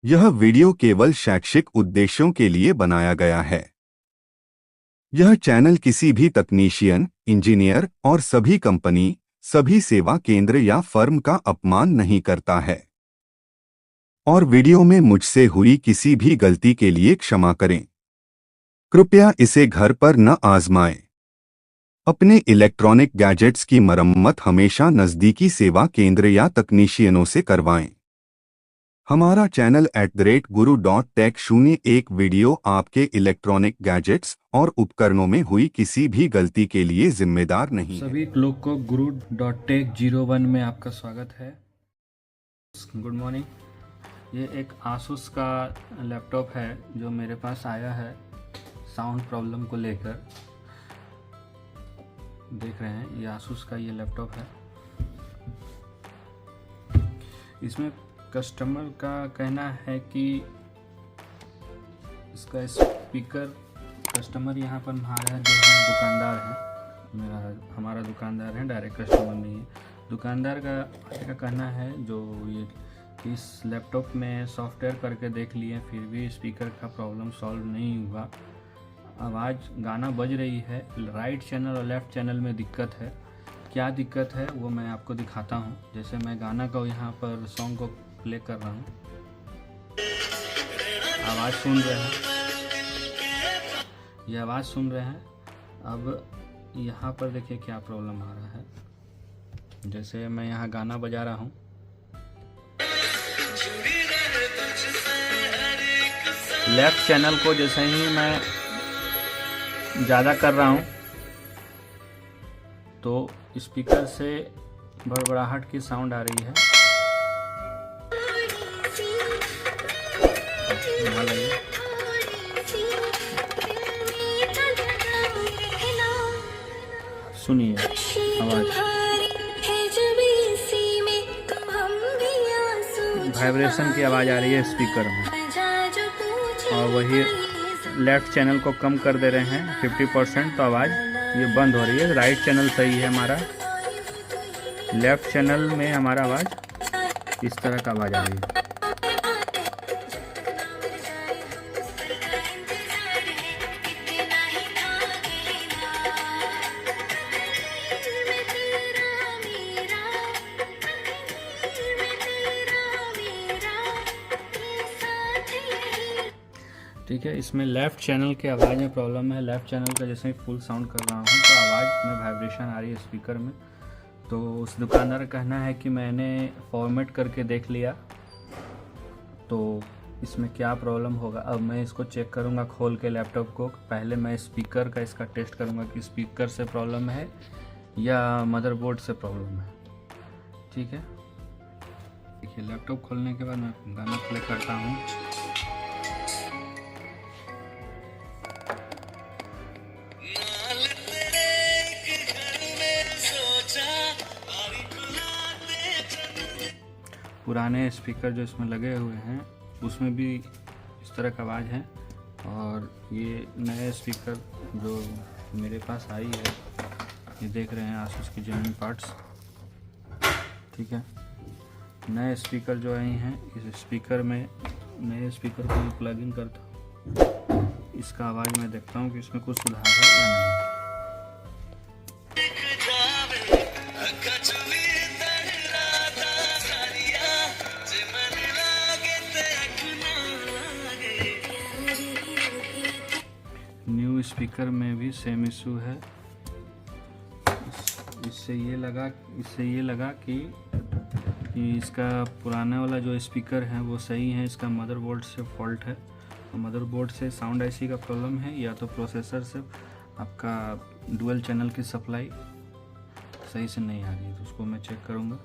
यह वीडियो केवल शैक्षिक उद्देश्यों के लिए बनाया गया है। यह चैनल किसी भी तकनीशियन, इंजीनियर और सभी कंपनी, सभी सेवा केंद्र या फर्म का अपमान नहीं करता है। और वीडियो में मुझसे हुई किसी भी गलती के लिए क्षमा करें। कृपया इसे घर पर न आजमाएं। अपने इलेक्ट्रॉनिक गैजेट्स की मरम्मत हमेशा नज़दीकी सेवा केंद्र या तकनीशियनों से करवाएं। हमारा चैनल @guru.tech01 वीडियो आपके इलेक्ट्रॉनिक गैजेट्स और उपकरणों में हुई किसी भी गलती के लिए जिम्मेदार नहीं है। सभी लोग को guru.tech01 में आपका स्वागत है। Good morning. ये एक आसूस का लैपटॉप है जो मेरे पास आया है साउंड प्रॉब्लम को लेकर। देख रहे हैं ये आसूस का ये लैपटॉप है। इसमें कस्टमर का कहना है कि इसका स्पीकर, कस्टमर यहाँ पर हमारा जो है दुकानदार है, हमारा दुकानदार है, डायरेक्ट कस्टमर नहीं है। दुकानदार का कहना है जो ये इस लैपटॉप में सॉफ्टवेयर करके देख लिए फिर भी स्पीकर का प्रॉब्लम सॉल्व नहीं हुआ। आवाज़ गाना बज रही है, राइट चैनल और लेफ़्ट चैनल में दिक्कत है। क्या दिक्कत है वो मैं आपको दिखाता हूँ। जैसे मैं गाना को यहाँ पर सॉन्ग को प्ले कर रहा हूँ, आवाज़ सुन रहे हैं, ये आवाज़ सुन रहे हैं। अब यहाँ पर देखिए क्या प्रॉब्लम आ रहा है। जैसे मैं यहाँ गाना बजा रहा हूँ, लेफ्ट चैनल को जैसे ही मैं ज़्यादा कर रहा हूँ तो स्पीकर से भड़बड़ाहट की साउंड आ रही है। सुनिए आवाज़, वाइब्रेशन की आवाज़ आ रही है स्पीकर में। और वही लेफ़्ट चैनल को कम कर दे रहे हैं 50%, तो आवाज़ ये बंद हो रही है। राइट चैनल सही है हमारा, लेफ़्ट चैनल में हमारा आवाज़ इस तरह का आवाज़ आ रही है। ठीक है, इसमें लेफ़्ट चैनल के आवाज़ में प्रॉब्लम है। लेफ़्ट चैनल का जैसे ही फुल साउंड कर रहा हूँ तो आवाज़ में वाइब्रेशन आ रही है स्पीकर में। तो उस दुकानदार का कहना है कि मैंने फॉर्मेट करके देख लिया तो इसमें क्या प्रॉब्लम होगा। अब मैं इसको चेक करूँगा खोल के लैपटॉप को। पहले मैं स्पीकर का इसका टेस्ट करूँगा कि स्पीकर से प्रॉब्लम है या मदरबोर्ड से प्रॉब्लम है। ठीक है, देखिए लैपटॉप खोलने के बाद मैं गाना प्ले करता हूँ। पुराने स्पीकर जो इसमें लगे हुए हैं उसमें भी इस तरह का आवाज़ है, और ये नए स्पीकर जो मेरे पास आई है, ये देख रहे हैं आसूस की जेन्युइन पार्ट्स। ठीक है, नए स्पीकर जो आए हैं, इस स्पीकर में नए स्पीकर को मैं प्लग इन करता हूँ। इसका आवाज़ मैं देखता हूँ कि इसमें कुछ सुधार है या नहीं। न्यू स्पीकर में भी सेम इशू है। इससे ये लगा कि इसका पुराना वाला जो स्पीकर है वो सही है, इसका मदरबोर्ड से फॉल्ट है। मदरबोर्ड से साउंड आईसी का प्रॉब्लम है या तो प्रोसेसर से आपका डुअल चैनल की सप्लाई सही से नहीं आ रही है, तो उसको मैं चेक करूँगा।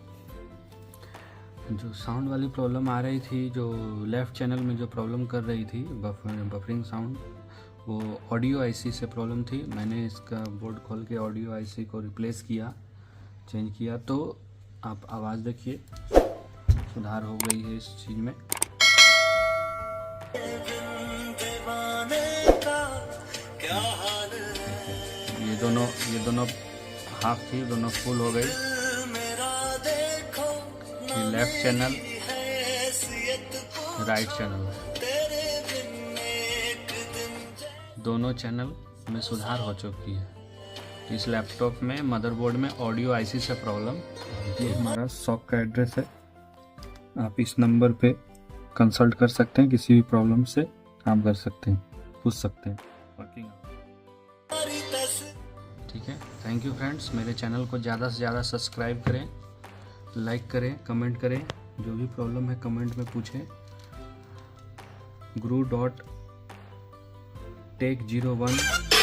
जो साउंड वाली प्रॉब्लम आ रही थी, जो लेफ़्ट चैनल में जो प्रॉब्लम कर रही थी बफरिंग साउंड, वो ऑडियो आईसी से प्रॉब्लम थी। मैंने इसका बोर्ड खोल के ऑडियो आईसी को रिप्लेस किया, चेंज किया, तो आप आवाज़ देखिए सुधार हो गई है इस चीज़ में। ये दोनों हाफ थी, दोनों फुल हो गई। ये लेफ़्ट चैनल राइट चैनल है। दोनों चैनल में सुधार हो चुकी है। इस लैपटॉप में मदरबोर्ड में ऑडियो आईसी से प्रॉब्लम। ये हमारा शॉप का एड्रेस है, आप इस नंबर पे कंसल्ट कर सकते हैं, किसी भी प्रॉब्लम से काम कर सकते हैं, पूछ सकते हैं। वर्किंग ठीक है। थैंक यू फ्रेंड्स, मेरे चैनल को ज़्यादा से ज़्यादा सब्सक्राइब करें, लाइक करें, कमेंट करें, जो भी प्रॉब्लम है कमेंट में पूछें। guru.tech01